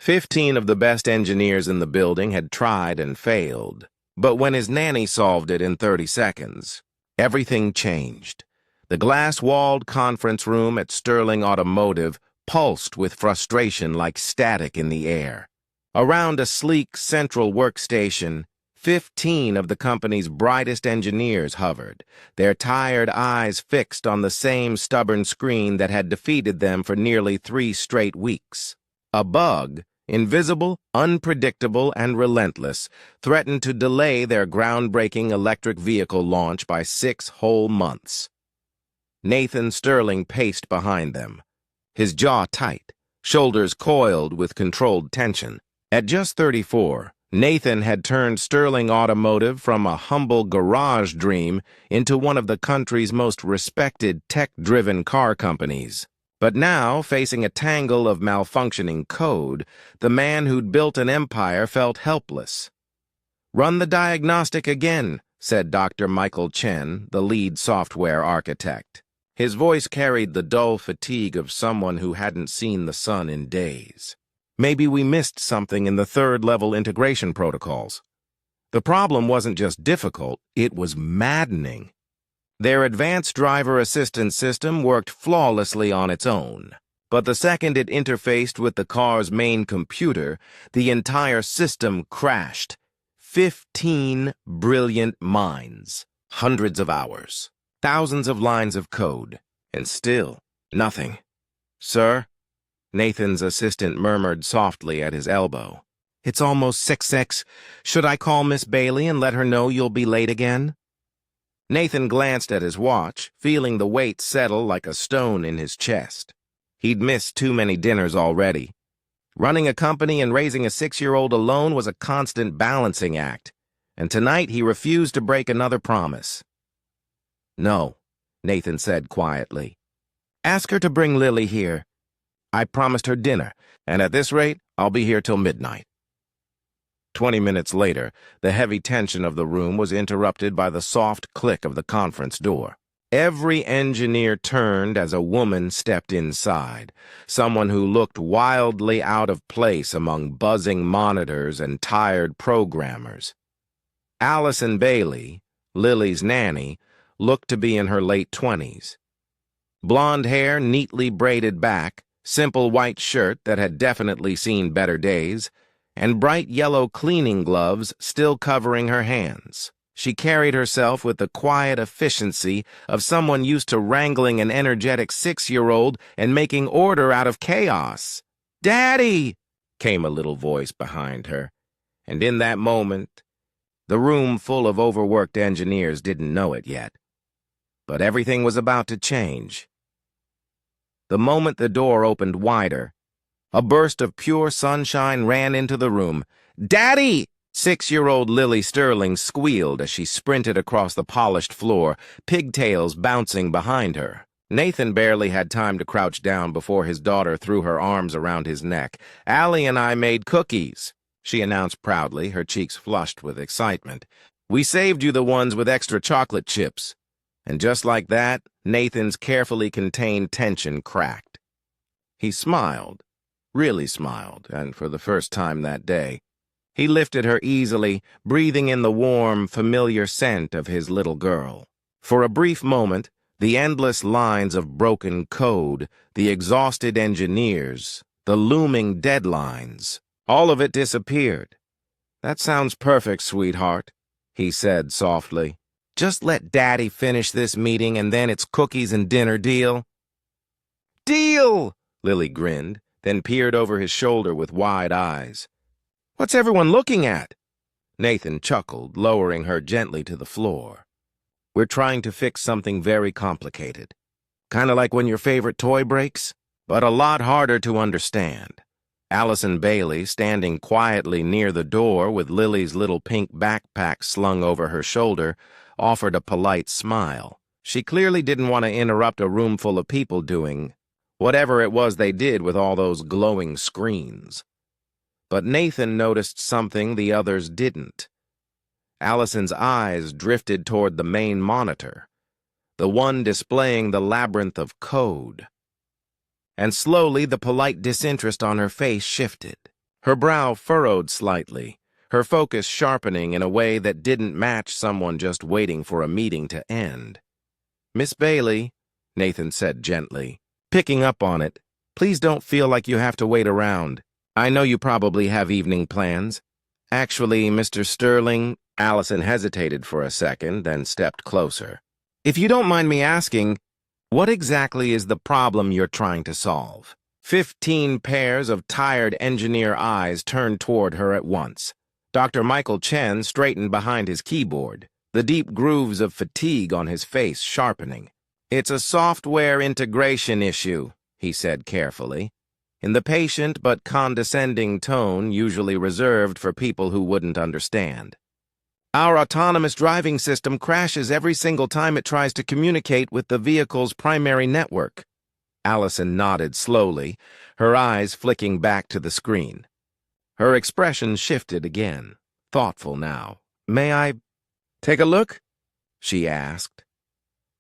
15 of the best engineers in the building had tried and failed. But when his nanny solved it in 30 seconds, everything changed. The glass-walled conference room at Sterling Automotive pulsed with frustration like static in the air. Around a sleek central workstation, 15 of the company's brightest engineers hovered, their tired eyes fixed on the same stubborn screen that had defeated them for nearly 3 straight weeks. A bug, invisible, unpredictable, and relentless, threatened to delay their groundbreaking electric vehicle launch by 6 whole months. Nathan Sterling paced behind them, his jaw tight, shoulders coiled with controlled tension. At just 34, Nathan had turned Sterling Automotive from a humble garage dream into one of the country's most respected tech-driven car companies. But now, facing a tangle of malfunctioning code, the man who'd built an empire felt helpless. "Run the diagnostic again," said Dr. Michael Chen, the lead software architect. His voice carried the dull fatigue of someone who hadn't seen the sun in days. "Maybe we missed something in the third-level integration protocols." The problem wasn't just difficult, it was maddening. Their advanced driver assistance system worked flawlessly on its own, but the second it interfaced with the car's main computer, the entire system crashed. 15 brilliant minds, hundreds of hours, thousands of lines of code, and still nothing. "Sir?" Nathan's assistant murmured softly at his elbow. "It's almost 6:00. Should I call Miss Bailey and let her know you'll be late again?" Nathan glanced at his watch, feeling the weight settle like a stone in his chest. He'd missed too many dinners already. Running a company and raising a 6-year-old alone was a constant balancing act, and tonight he refused to break another promise. "No," Nathan said quietly. "Ask her to bring Lily here. I promised her dinner, and at this rate, I'll be here till midnight." 20 minutes later, the heavy tension of the room was interrupted by the soft click of the conference door. Every engineer turned as a woman stepped inside, someone who looked wildly out of place among buzzing monitors and tired programmers. Allison Bailey, Lily's nanny, looked to be in her late 20s. Blonde hair neatly braided back, simple white shirt that had definitely seen better days, and bright yellow cleaning gloves still covering her hands. She carried herself with the quiet efficiency of someone used to wrangling an energetic 6-year-old and making order out of chaos. "Daddy!" came a little voice behind her, and in that moment, the room full of overworked engineers didn't know it yet. But everything was about to change. The moment the door opened wider, a burst of pure sunshine ran into the room. "Daddy!" 6-year-old Lily Sterling squealed as she sprinted across the polished floor, pigtails bouncing behind her. Nathan barely had time to crouch down before his daughter threw her arms around his neck. "Allie and I made cookies," she announced proudly, her cheeks flushed with excitement. "We saved you the ones with extra chocolate chips." And just like that, Nathan's carefully contained tension cracked. He smiled, really smiled, and for the first time that day, he lifted her easily, breathing in the warm, familiar scent of his little girl. For a brief moment, the endless lines of broken code, the exhausted engineers, the looming deadlines, all of it disappeared. "That sounds perfect, sweetheart," he said softly. "Just let Daddy finish this meeting and then it's cookies and dinner, deal?" "Deal!" Lily grinned, then peered over his shoulder with wide eyes. "What's everyone looking at?" Nathan chuckled, lowering her gently to the floor. "We're trying to fix something very complicated. Kind of like when your favorite toy breaks, but a lot harder to understand." Allison Bailey, standing quietly near the door with Lily's little pink backpack slung over her shoulder, offered a polite smile. She clearly didn't want to interrupt a room full of people doing whatever it was they did with all those glowing screens. But Nathan noticed something the others didn't. Allison's eyes drifted toward the main monitor, the one displaying the labyrinth of code. And slowly the polite disinterest on her face shifted. Her brow furrowed slightly, her focus sharpening in a way that didn't match someone just waiting for a meeting to end. "Miss Bailey," Nathan said gently, picking up on it, "please don't feel like you have to wait around. I know you probably have evening plans. Actually, Mr. Sterling," Allison hesitated for a second, then stepped closer. "If you don't mind me asking, what exactly is the problem you're trying to solve?" 15 pairs of tired engineer eyes turned toward her at once. Dr. Michael Chen straightened behind his keyboard, the deep grooves of fatigue on his face sharpening. "It's a software integration issue," he said carefully, in the patient but condescending tone usually reserved for people who wouldn't understand. "Our autonomous driving system crashes every single time it tries to communicate with the vehicle's primary network." Allison nodded slowly, her eyes flicking back to the screen. Her expression shifted again, thoughtful now. "May I take a look?" she asked.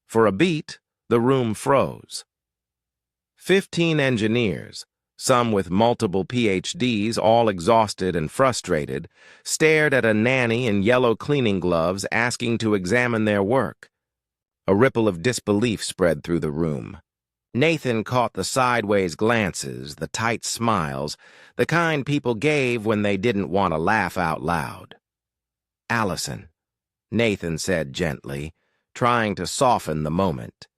For a beat, the room froze. 15 engineers, some with multiple PhDs, all exhausted and frustrated, stared at a nanny in yellow cleaning gloves asking to examine their work. A ripple of disbelief spread through the room. Nathan caught the sideways glances, the tight smiles, the kind people gave when they didn't want to laugh out loud. "Allison," Nathan said gently, trying to soften the moment.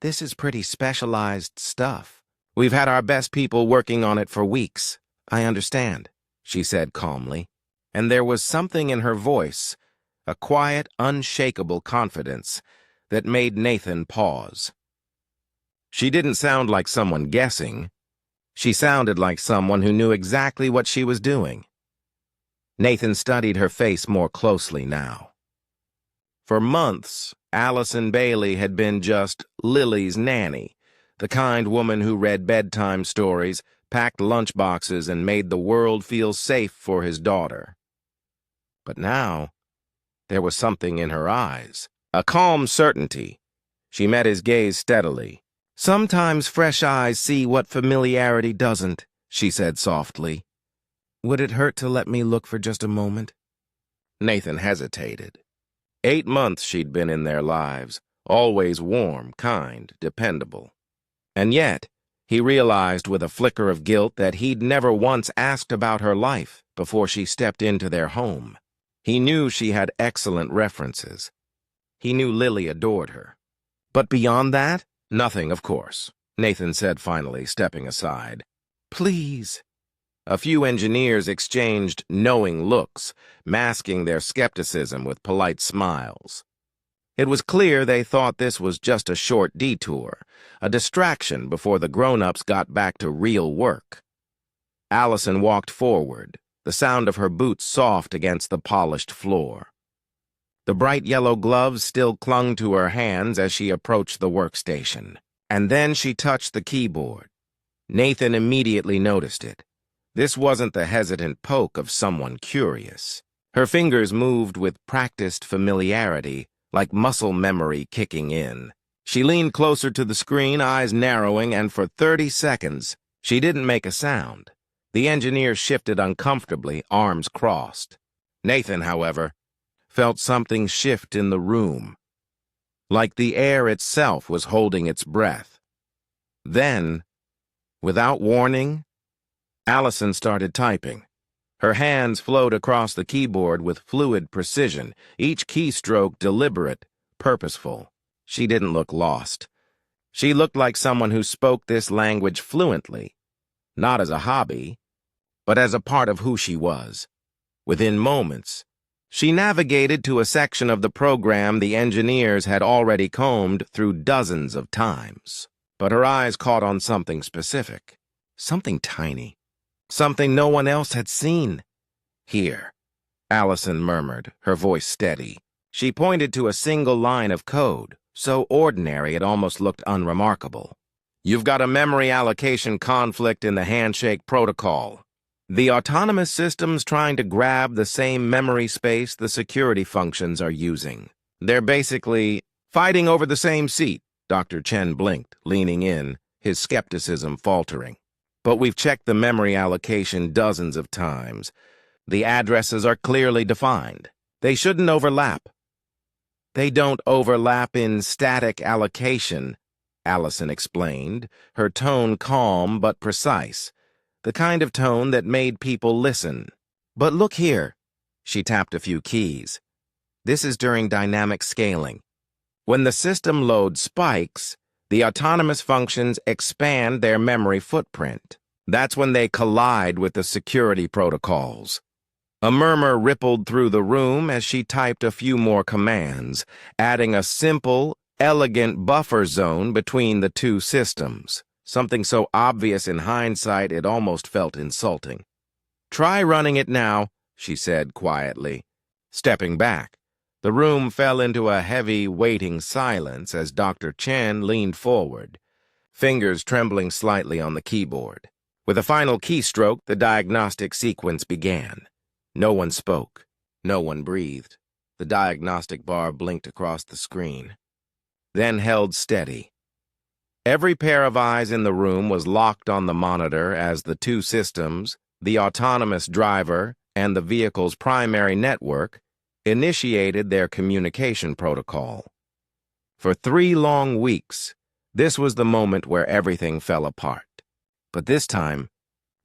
"This is pretty specialized stuff. We've had our best people working on it for weeks. I understand," she said calmly, and there was something in her voice, a quiet, unshakable confidence, that made Nathan pause. She didn't sound like someone guessing. She sounded like someone who knew exactly what she was doing. Nathan studied her face more closely now. For months, Allison Bailey had been just Lily's nanny, the kind woman who read bedtime stories, packed lunchboxes, and made the world feel safe for his daughter. But now, there was something in her eyes, a calm certainty. She met his gaze steadily. "Sometimes fresh eyes see what familiarity doesn't," she said softly. "Would it hurt to let me look for just a moment?" Nathan hesitated. 8 months she'd been in their lives, always warm, kind, dependable. And yet, he realized with a flicker of guilt that he'd never once asked about her life before she stepped into their home. He knew she had excellent references. He knew Lily adored her. But beyond that, nothing, of course, Nathan said finally, stepping aside. "Please." A few engineers exchanged knowing looks, masking their skepticism with polite smiles. It was clear they thought this was just a short detour, a distraction before the grown-ups got back to real work. Allison walked forward, the sound of her boots soft against the polished floor. The bright yellow gloves still clung to her hands as she approached the workstation. And then she touched the keyboard. Nathan immediately noticed it. This wasn't the hesitant poke of someone curious. Her fingers moved with practiced familiarity, like muscle memory kicking in. She leaned closer to the screen, eyes narrowing, and for 30 seconds, she didn't make a sound. The engineer shifted uncomfortably, arms crossed. Nathan, however, felt something shift in the room, like the air itself was holding its breath. Then, without warning, Allison started typing. Her hands flowed across the keyboard with fluid precision, each keystroke deliberate, purposeful. She didn't look lost. She looked like someone who spoke this language fluently, not as a hobby, but as a part of who she was. Within moments, she navigated to a section of the program the engineers had already combed through dozens of times. But her eyes caught on something specific, something tiny, something no one else had seen. "Here," Allison murmured, her voice steady. She pointed to a single line of code, so ordinary it almost looked unremarkable. "You've got a memory allocation conflict in the handshake protocol. The autonomous system's trying to grab the same memory space the security functions are using. They're basically fighting over the same seat." Dr. Chen blinked, leaning in, his skepticism faltering. but we've checked the memory allocation dozens of times. The addresses are clearly defined. They shouldn't overlap. They don't overlap in static allocation, Allison explained, her tone calm but precise, the kind of tone that made people listen. But look here. She tapped a few keys. This is during dynamic scaling. When the system load spikes, the autonomous functions expand their memory footprint. That's when they collide with the security protocols. A murmur rippled through the room as she typed a few more commands, adding a simple, elegant buffer zone between the two systems, something so obvious in hindsight it almost felt insulting. "Try running it now," she said quietly. Stepping back, the room fell into a heavy, waiting silence as Dr. Chen leaned forward, fingers trembling slightly on the keyboard. With a final keystroke, the diagnostic sequence began. No one spoke. No one breathed. The diagnostic bar blinked across the screen, then held steady. Every pair of eyes in the room was locked on the monitor as the two systems, the autonomous driver and the vehicle's primary network, initiated their communication protocol. For 3 long weeks, this was the moment where everything fell apart. But this time,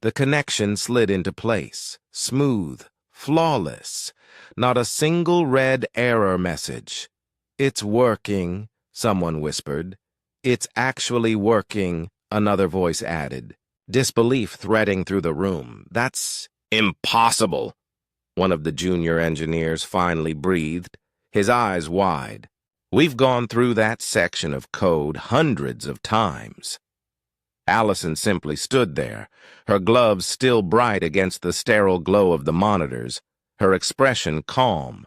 the connection slid into place, smooth, flawless, not a single red error message. "It's working," someone whispered. "It's actually working," another voice added, disbelief threading through the room. "That's impossible," one of the junior engineers finally breathed, his eyes wide. "We've gone through that section of code hundreds of times." Allison simply stood there, her gloves still bright against the sterile glow of the monitors, her expression calm.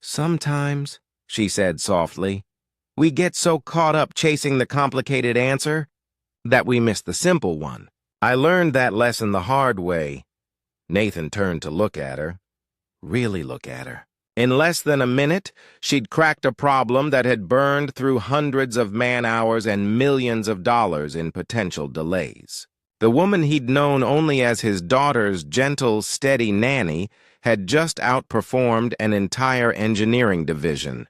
"Sometimes," she said softly, "we get so caught up chasing the complicated answer that we miss the simple one. I learned that lesson the hard way." Nathan turned to look at her. Really look at her. In less than a minute, she'd cracked a problem that had burned through hundreds of man-hours and millions of dollars in potential delays. The woman he'd known only as his daughter's gentle, steady nanny had just outperformed an entire engineering division.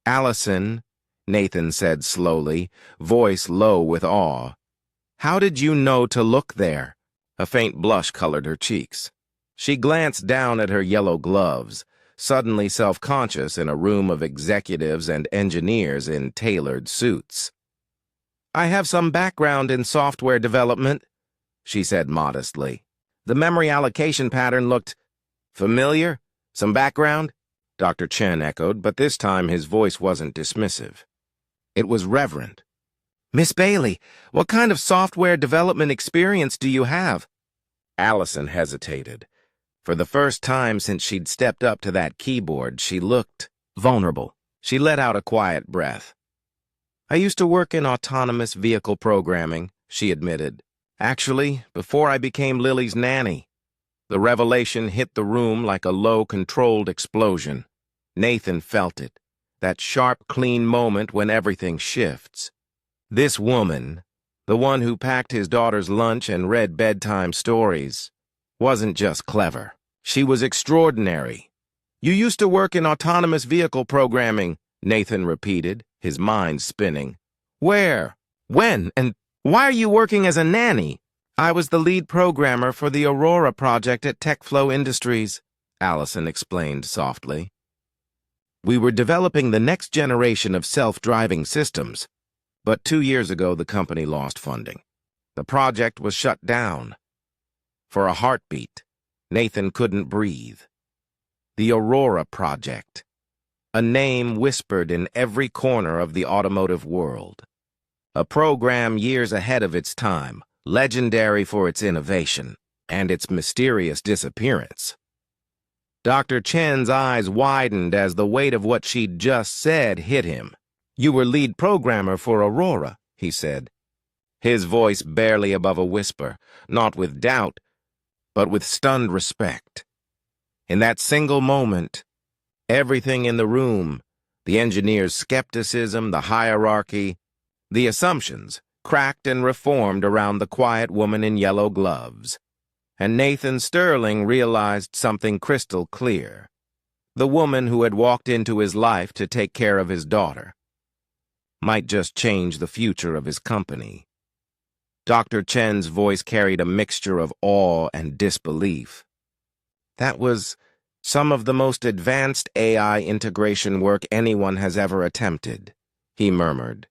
"Allison," Nathan said slowly, voice low with awe, "how did you know to look there?" A faint blush colored her cheeks. She glanced down at her yellow gloves, suddenly self-conscious in a room of executives and engineers in tailored suits. "I have some background in software development," she said modestly. The memory allocation pattern looked familiar. "Some background?" Dr. Chen echoed, but this time his voice wasn't dismissive. It was reverent. "Miss Bailey, what kind of software development experience do you have?" Allison hesitated. For the first time since she'd stepped up to that keyboard, she looked vulnerable. She let out a quiet breath. "I used to work in autonomous vehicle programming," she admitted. "Actually, before I became Lily's nanny." The revelation hit the room like a low, controlled explosion. Nathan felt it, that sharp, clean moment when everything shifts. This woman, the one who packed his daughter's lunch and read bedtime stories, wasn't just clever. She was extraordinary. "You used to work in autonomous vehicle programming," Nathan repeated, his mind spinning. "Where? When? And why are you working as a nanny?" "I was the lead programmer for the Aurora project at TechFlow Industries," Allison explained softly. "We were developing the next generation of self-driving systems, but 2 years ago the company lost funding. The project was shut down. For a heartbeat, Nathan couldn't breathe. The Aurora Project, a name whispered in every corner of the automotive world. A program years ahead of its time, legendary for its innovation and its mysterious disappearance. Dr. Chen's eyes widened as the weight of what she'd just said hit him. "You were lead programmer for Aurora," he said, his voice barely above a whisper, not with doubt, but with stunned respect. In that single moment, everything in the room, the engineer's skepticism, the hierarchy, the assumptions, cracked and reformed around the quiet woman in yellow gloves, and Nathan Sterling realized something crystal clear. The woman who had walked into his life to take care of his daughter might just change the future of his company. Dr. Chen's voice carried a mixture of awe and disbelief. That was some of the most advanced AI integration work anyone has ever attempted, he murmured.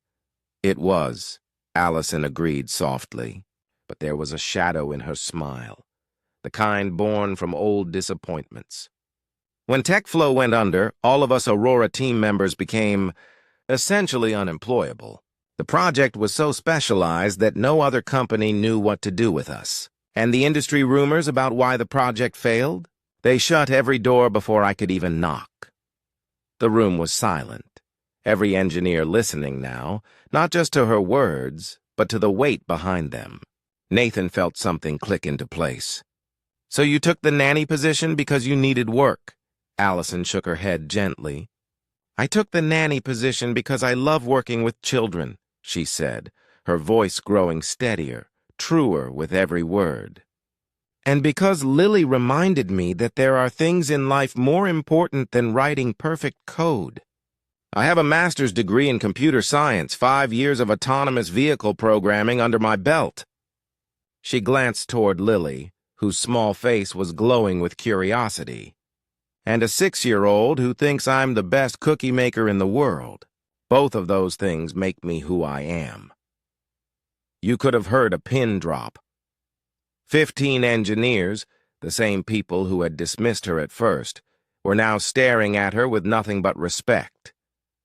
It was, Allison agreed softly, but there was a shadow in her smile, the kind born from old disappointments. When TechFlow went under, all of us Aurora team members became essentially unemployable. The project was so specialized that no other company knew what to do with us. And the industry rumors about why the project failed? They shut every door before I could even knock. The room was silent, every engineer listening now, not just to her words, but to the weight behind them. Nathan felt something click into place. So you took the nanny position because you needed work? Allison shook her head gently. I took the nanny position because I love working with children, she said, her voice growing steadier, truer with every word. And because Lily reminded me that there are things in life more important than writing perfect code. I have a master's degree in computer science, 5 years of autonomous vehicle programming under my belt. She glanced toward Lily, whose small face was glowing with curiosity, and a 6-year-old who thinks I'm the best cookie maker in the world. Both of those things make me who I am. You could have heard a pin drop. 15 engineers, the same people who had dismissed her at first, were now staring at her with nothing but respect.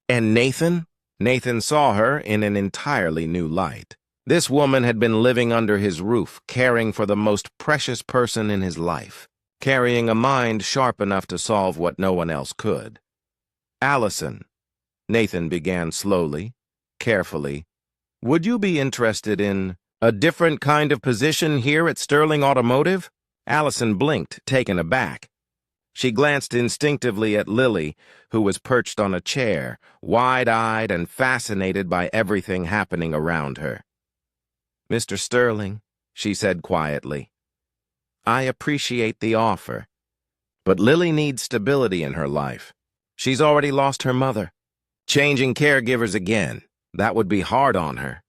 And Nathan? Nathan saw her in an entirely new light. This woman had been living under his roof, caring for the most precious person in his life, carrying a mind sharp enough to solve what no one else could. Allison, Nathan began slowly, carefully, would you be interested in a different kind of position here at Sterling Automotive? Allison blinked, taken aback. She glanced instinctively at Lily, who was perched on a chair, wide-eyed and fascinated by everything happening around her. Mr. Sterling, she said quietly, I appreciate the offer, but Lily needs stability in her life. She's already lost her mother. Changing caregivers again, that would be hard on her.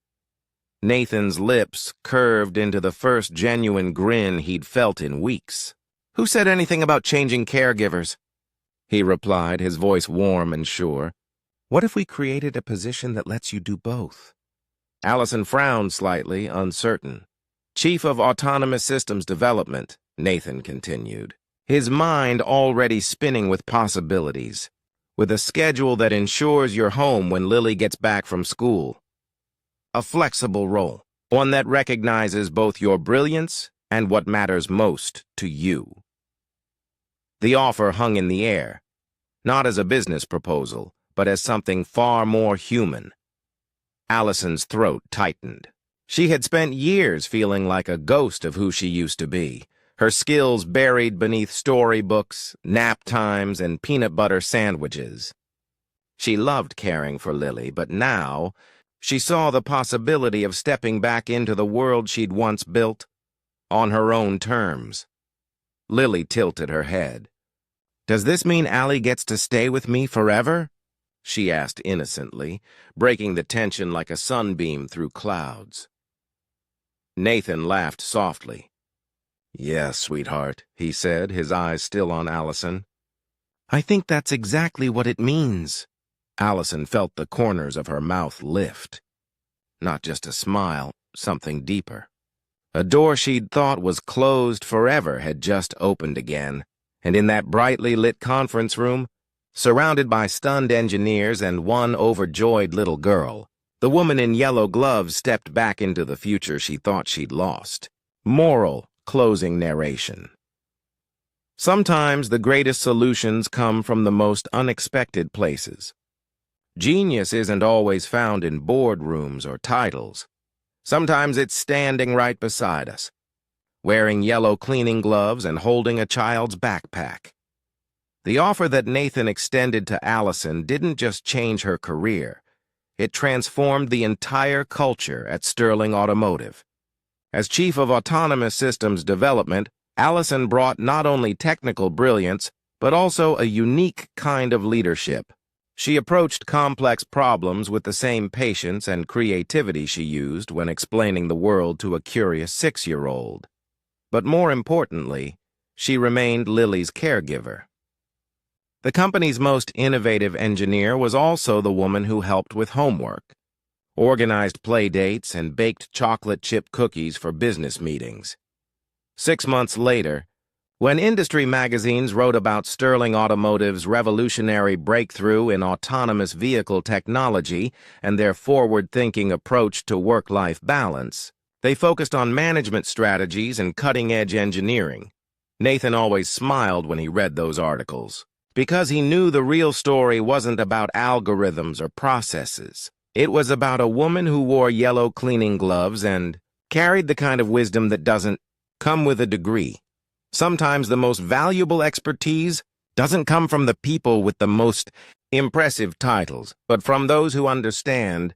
Nathan's lips curved into the first genuine grin he'd felt in weeks. Who said anything about changing caregivers? He replied, his voice warm and sure. What if we created a position that lets you do both? Allison frowned slightly, uncertain. Chief of Autonomous Systems Development, Nathan continued, his mind already spinning with possibilities, with a schedule that ensures you're home when Lily gets back from school. A flexible role, one that recognizes both your brilliance and what matters most to you. The offer hung in the air, not as a business proposal, but as something far more human. Allison's throat tightened. She had spent years feeling like a ghost of who she used to be, her skills buried beneath storybooks, nap times, and peanut butter sandwiches. She loved caring for Lily, but now she saw the possibility of stepping back into the world she'd once built on her own terms. Lily tilted her head. Does this mean Allie gets to stay with me forever? She asked innocently, breaking the tension like a sunbeam through clouds. Nathan laughed softly. Yes, sweetheart, he said, his eyes still on Allison. I think that's exactly what it means. Allison felt the corners of her mouth lift. Not just a smile, something deeper. A door she'd thought was closed forever had just opened again, and in that brightly lit conference room, surrounded by stunned engineers and one overjoyed little girl, the woman in yellow gloves stepped back into the future she thought she'd lost. Moral closing narration. Sometimes the greatest solutions come from the most unexpected places. Genius isn't always found in boardrooms or titles. Sometimes it's standing right beside us, wearing yellow cleaning gloves and holding a child's backpack. The offer that Nathan extended to Allison didn't just change her career, it transformed the entire culture at Sterling Automotive. As Chief of Autonomous Systems Development, Allison brought not only technical brilliance, but also a unique kind of leadership. She approached complex problems with the same patience and creativity she used when explaining the world to a curious 6-year-old. But more importantly, she remained Lily's caregiver. The company's most innovative engineer was also the woman who helped with homework, organized play dates, and baked chocolate chip cookies for business meetings. 6 months later, when industry magazines wrote about Sterling Automotive's revolutionary breakthrough in autonomous vehicle technology and their forward-thinking approach to work-life balance, they focused on management strategies and cutting-edge engineering. Nathan always smiled when he read those articles, because he knew the real story wasn't about algorithms or processes. It was about a woman who wore yellow cleaning gloves and carried the kind of wisdom that doesn't come with a degree. Sometimes the most valuable expertise doesn't come from the people with the most impressive titles, but from those who understand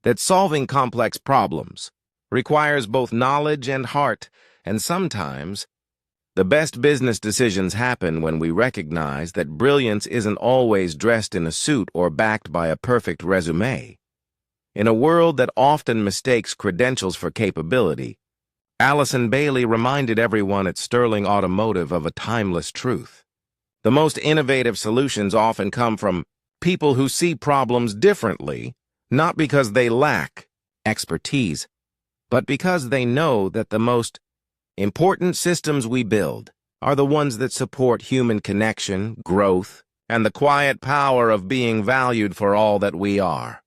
that solving complex problems requires both knowledge and heart, and sometimes the best business decisions happen when we recognize that brilliance isn't always dressed in a suit or backed by a perfect resume. In a world that often mistakes credentials for capability, Allison Bailey reminded everyone at Sterling Automotive of a timeless truth. The most innovative solutions often come from people who see problems differently, not because they lack expertise, but because they know that the most important systems we build are the ones that support human connection, growth, and the quiet power of being valued for all that we are.